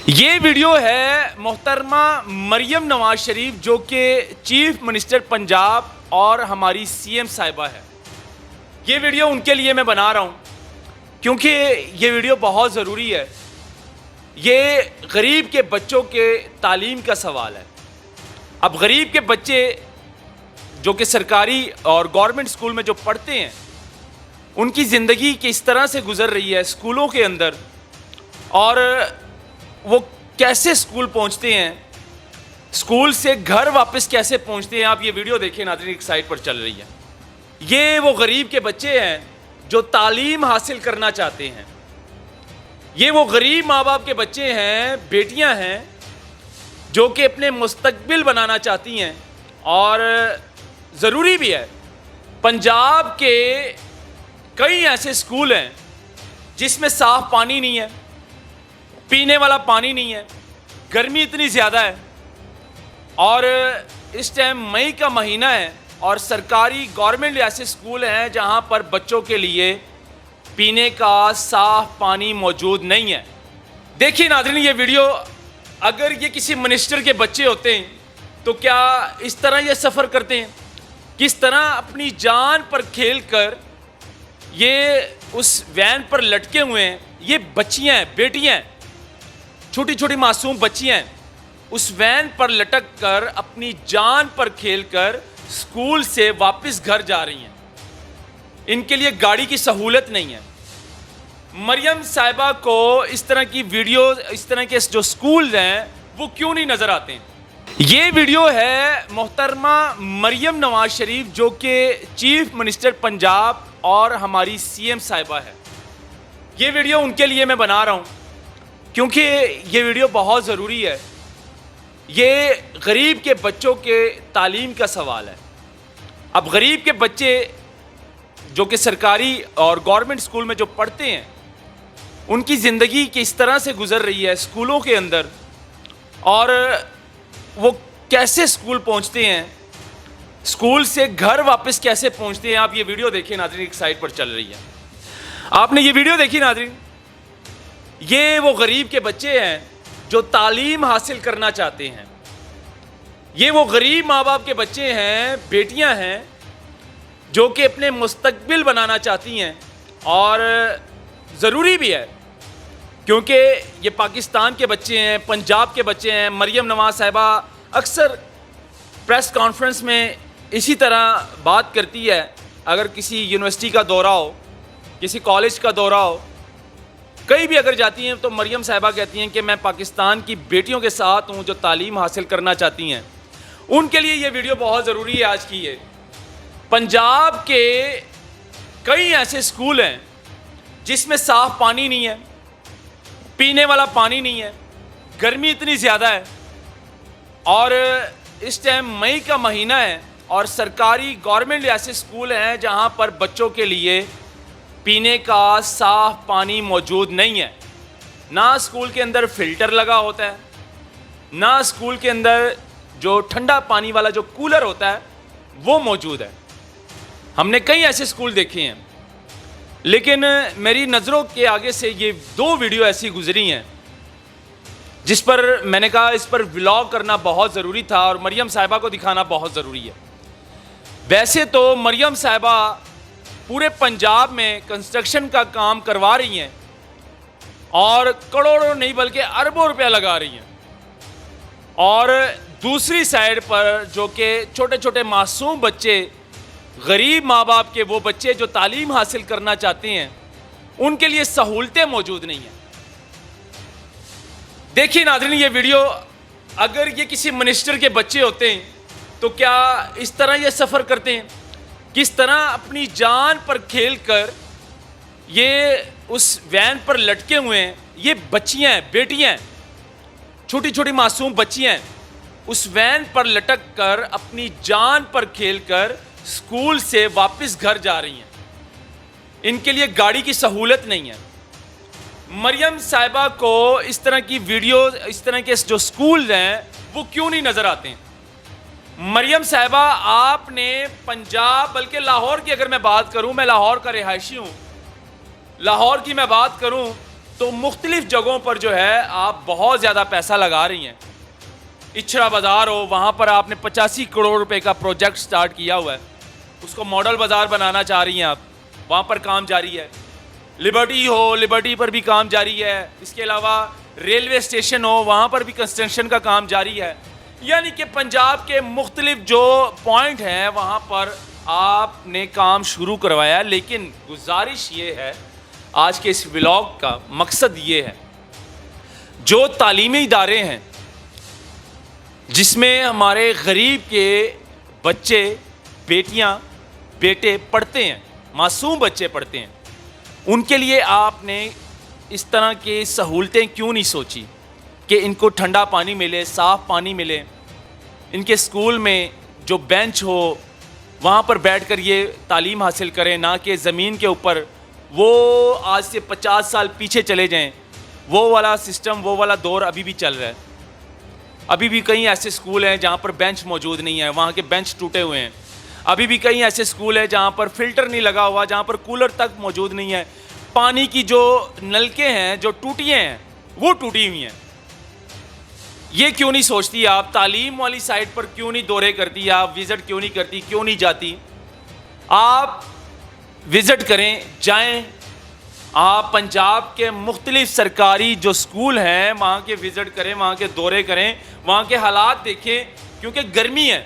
یہ ویڈیو ہے محترمہ مریم نواز شریف جو کہ چیف منسٹر پنجاب اور ہماری سی ایم صاحبہ ہے۔ یہ ویڈیو ان کے لیے میں بنا رہا ہوں کیونکہ یہ ویڈیو بہت ضروری ہے۔ یہ غریب کے بچوں کے تعلیم کا سوال ہے۔ اب غریب کے بچے جو کہ سرکاری اور گورنمنٹ اسکول میں جو پڑھتے ہیں ان کی زندگی کس طرح سے گزر رہی ہے اسکولوں کے اندر، اور وہ کیسے اسکول پہنچتے ہیں، اسکول سے گھر واپس کیسے پہنچتے ہیں۔ آپ یہ ویڈیو دیکھیں ناظرین، ایک سائٹ پر چل رہی ہے۔ یہ وہ غریب کے بچے ہیں جو تعلیم حاصل کرنا چاہتے ہیں۔ یہ وہ غریب ماں باپ کے بچے ہیں، بیٹیاں ہیں جو کہ اپنے مستقبل بنانا چاہتی ہیں، اور ضروری بھی ہے۔ پنجاب کے کئی ایسے اسکول ہیں جس میں صاف پانی نہیں ہے، پینے والا پانی نہیں ہے، گرمی اتنی زیادہ ہے، اور اس ٹائم مئی کا مہینہ ہے، اور سرکاری گورنمنٹ ایسے اسکول ہیں جہاں پر بچوں کے لیے پینے کا صاف پانی موجود نہیں ہے۔ دیکھیے ناظرین، یہ ویڈیو اگر یہ کسی منسٹر کے بچے ہوتے ہیں تو کیا اس طرح یہ سفر کرتے ہیں؟ کس طرح اپنی جان پر کھیل کر یہ اس وین پر لٹکے ہوئے ہیں۔ یہ بچیاں ہیں، بیٹیاں ہیں، چھوٹی چھوٹی معصوم بچیاں ہیں، اس وین پر لٹک کر اپنی جان پر کھیل کر اسکول سے واپس گھر جا رہی ہیں۔ ان کے لیے گاڑی کی سہولت نہیں ہے۔ مریم صاحبہ کو اس طرح کی ویڈیو، اس طرح کے جو اسکول ہیں وہ کیوں نہیں نظر آتے ہیں؟ یہ ویڈیو ہے محترمہ مریم نواز شریف جو کہ چیف منسٹر پنجاب اور ہماری سی ایم صاحبہ ہے۔ یہ ویڈیو ان کے لیے میں بنا رہا ہوں کیونکہ یہ ویڈیو بہت ضروری ہے۔ یہ غریب کے بچوں کے تعلیم کا سوال ہے۔ اب غریب کے بچے جو کہ سرکاری اور گورنمنٹ اسکول میں جو پڑھتے ہیں ان کی زندگی کس طرح سے گزر رہی ہے اسکولوں کے اندر، اور وہ کیسے اسکول پہنچتے ہیں، اسکول سے گھر واپس کیسے پہنچتے ہیں۔ آپ یہ ویڈیو دیکھیں ناظرین، ایک سائٹ پر چل رہی ہے۔ آپ نے یہ ویڈیو دیکھی ناظرین؟ یہ وہ غریب کے بچے ہیں جو تعلیم حاصل کرنا چاہتے ہیں۔ یہ وہ غریب ماں باپ کے بچے ہیں، بیٹیاں ہیں جو کہ اپنے مستقبل بنانا چاہتی ہیں، اور ضروری بھی ہے کیونکہ یہ پاکستان کے بچے ہیں، پنجاب کے بچے ہیں۔ مریم نواز صاحبہ اکثر پریس کانفرنس میں اسی طرح بات کرتی ہے۔ اگر کسی یونیورسٹی کا دورہ ہو، کسی کالج کا دورہ ہو، کہیں بھی اگر جاتی ہیں تو مریم صاحبہ کہتی ہیں کہ میں پاکستان کی بیٹیوں کے ساتھ ہوں جو تعلیم حاصل کرنا چاہتی ہیں۔ ان کے لیے یہ ویڈیو بہت ضروری ہے آج کی۔ یہ پنجاب کے کئی ایسے اسکول ہیں جس میں صاف پانی نہیں ہے، پینے والا پانی نہیں ہے، گرمی اتنی زیادہ ہے، اور اس ٹائم مئی کا مہینہ ہے، اور سرکاری گورنمنٹ ایسے اسکول ہیں جہاں پر بچوں کے لیے پینے کا صاف پانی موجود نہیں ہے۔ نہ اسکول کے اندر فلٹر لگا ہوتا ہے، نہ اسکول کے اندر جو ٹھنڈا پانی والا جو کولر ہوتا ہے وہ موجود ہے۔ ہم نے کئی ایسے اسکول دیکھے ہیں، لیکن میری نظروں کے آگے سے یہ دو ویڈیو ایسی گزری ہیں جس پر میں نے کہا اس پر ولاگ کرنا بہت ضروری تھا، اور مریم صاحبہ کو دکھانا بہت ضروری ہے۔ ویسے تو مریم صاحبہ پورے پنجاب میں کنسٹرکشن کا کام کروا رہی ہیں، اور کروڑوں نہیں بلکہ اربوں روپیہ لگا رہی ہیں، اور دوسری سائڈ پر جو کہ چھوٹے چھوٹے معصوم بچے، غریب ماں باپ کے وہ بچے جو تعلیم حاصل کرنا چاہتے ہیں، ان کے لیے سہولتیں موجود نہیں ہیں۔ دیکھیے ناظرین، یہ ویڈیو اگر یہ کسی منسٹر کے بچے ہوتے ہیں تو کیا اس طرح یہ سفر کرتے ہیں؟ کس طرح اپنی جان پر کھیل کر یہ اس وین پر لٹکے ہوئے ہیں۔ یہ بچیاں ہیں، بیٹیاں ہیں، چھوٹی چھوٹی معصوم بچیاں ہیں، اس وین پر لٹک کر اپنی جان پر کھیل کر اسکول سے واپس گھر جا رہی ہیں۔ ان کے لیے گاڑی کی سہولت نہیں ہے۔ مریم صاحبہ کو اس طرح کی ویڈیو، اس طرح کے جو اسکول ہیں وہ کیوں نہیں نظر آتے ہیں؟ مریم صاحبہ، آپ نے پنجاب، بلکہ لاہور کی اگر میں بات کروں، میں لاہور کا رہائشی ہوں، لاہور کی میں بات کروں تو مختلف جگہوں پر جو ہے آپ بہت زیادہ پیسہ لگا رہی ہیں. اچھرا بازار ہو, وہاں پر آپ نے 85 کروڑ روپے کا پروجیکٹ سٹارٹ کیا ہوا ہے, اس کو ماڈل بازار بنانا چاہ رہی ہیں آپ, وہاں پر کام جاری ہے. لبرٹی ہو, لبرٹی پر بھی کام جاری ہے. اس کے علاوہ ریلوے اسٹیشن ہو, وہاں پر بھی کنسٹرکشن کا کام جاری ہے. یعنی کہ پنجاب کے مختلف جو پوائنٹ ہیں وہاں پر آپ نے کام شروع کروایا. لیکن گزارش یہ ہے, آج کے اس ولاگ کا مقصد یہ ہے, جو تعلیمی ادارے ہیں جس میں ہمارے غریب کے بچے, بیٹیاں, بیٹے پڑھتے ہیں, معصوم بچے پڑھتے ہیں, ان کے لیے آپ نے اس طرح کی سہولتیں کیوں نہیں سوچی کہ ان کو ٹھنڈا پانی ملے, صاف پانی ملے, ان کے اسکول میں جو بینچ ہو وہاں پر بیٹھ کر یہ تعلیم حاصل کریں, نہ کہ زمین کے اوپر. وہ آج سے 50 سال پیچھے چلے جائیں, وہ والا سسٹم, وہ والا دور ابھی بھی چل رہا ہے. ابھی بھی کئی ایسے اسکول ہیں جہاں پر بینچ موجود نہیں ہے, وہاں کے بینچ ٹوٹے ہوئے ہیں. ابھی بھی کئی ایسے اسکول ہیں جہاں پر فلٹر نہیں لگا ہوا, جہاں پر کولر تک موجود نہیں ہے. پانی کی جو نلکے ہیں, جو ٹوٹیاں ہیں, وہ ٹوٹی ہوئی ہیں. یہ کیوں نہیں سوچتی آپ؟ تعلیم والی سائٹ پر کیوں نہیں دورے کرتی آپ؟ وزٹ کیوں نہیں کرتی, کیوں نہیں جاتی؟ آپ وزٹ کریں, جائیں. آپ پنجاب کے مختلف سرکاری جو اسکول ہیں وہاں کے وزٹ کریں, وہاں کے دورے کریں, وہاں کے حالات دیکھیں. کیونکہ گرمی ہے,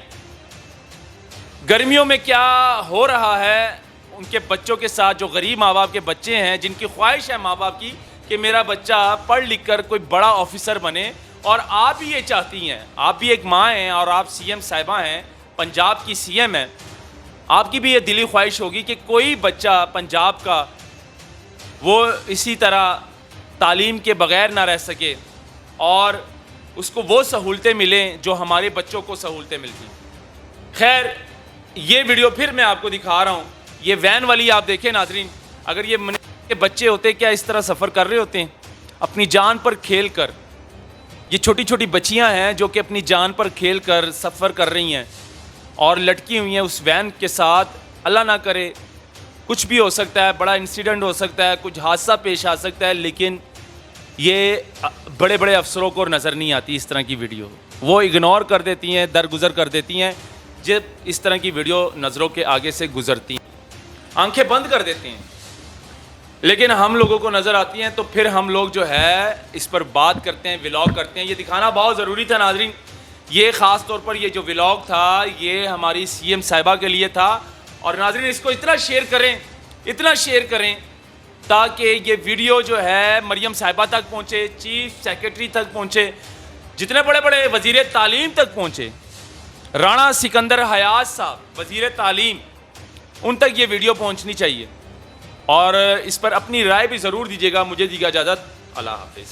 گرمیوں میں کیا ہو رہا ہے ان کے بچوں کے ساتھ, جو غریب ماں باپ کے بچے ہیں, جن کی خواہش ہے ماں باپ کی کہ میرا بچہ پڑھ لکھ کر کوئی بڑا آفیسر بنے. اور آپ بھی یہ چاہتی ہیں, آپ بھی ایک ماں ہیں اور آپ سی ایم صاحبہ ہیں, پنجاب کی سی ایم ہیں. آپ کی بھی یہ دلی خواہش ہوگی کہ کوئی بچہ پنجاب کا وہ اسی طرح تعلیم کے بغیر نہ رہ سکے اور اس کو وہ سہولتیں ملیں جو ہمارے بچوں کو سہولتیں ملتی. خیر, یہ ویڈیو پھر میں آپ کو دکھا رہا ہوں. یہ وین والی آپ دیکھیں ناظرین, اگر یہ منسٹر کے بچے ہوتے کیا اس طرح سفر کر رہے ہوتے ہیں اپنی جان پر کھیل کر؟ یہ چھوٹی چھوٹی بچیاں ہیں جو کہ اپنی جان پر کھیل کر سفر کر رہی ہیں اور لٹکی ہوئی ہیں اس وین کے ساتھ. اللہ نہ کرے کچھ بھی ہو سکتا ہے, بڑا انسیڈنٹ ہو سکتا ہے, کچھ حادثہ پیش آ سکتا ہے. لیکن یہ بڑے بڑے افسروں کو نظر نہیں آتی اس طرح کی ویڈیو, وہ اگنور کر دیتی ہیں, درگزر کر دیتی ہیں جب اس طرح کی ویڈیو نظروں کے آگے سے گزرتی ہیں, آنکھیں بند کر دیتی ہیں. لیکن ہم لوگوں کو نظر آتی ہیں تو پھر ہم لوگ جو ہے اس پر بات کرتے ہیں, ولاگ کرتے ہیں. یہ دکھانا بہت ضروری تھا ناظرین. یہ خاص طور پر یہ جو ولاگ تھا یہ ہماری سی ایم صاحبہ کے لیے تھا. اور ناظرین اس کو اتنا شیئر کریں, اتنا شیئر کریں تاکہ یہ ویڈیو جو ہے مریم صاحبہ تک پہنچے, چیف سیکرٹری تک پہنچے, جتنے بڑے بڑے وزیر تعلیم تک پہنچے. رانا سکندر حیات صاحب وزیر تعلیم, ان تک یہ ویڈیو پہنچنی چاہیے. اور اس پر اپنی رائے بھی ضرور دیجیے گا. مجھے دیجیے اجازت, اللہ حافظ.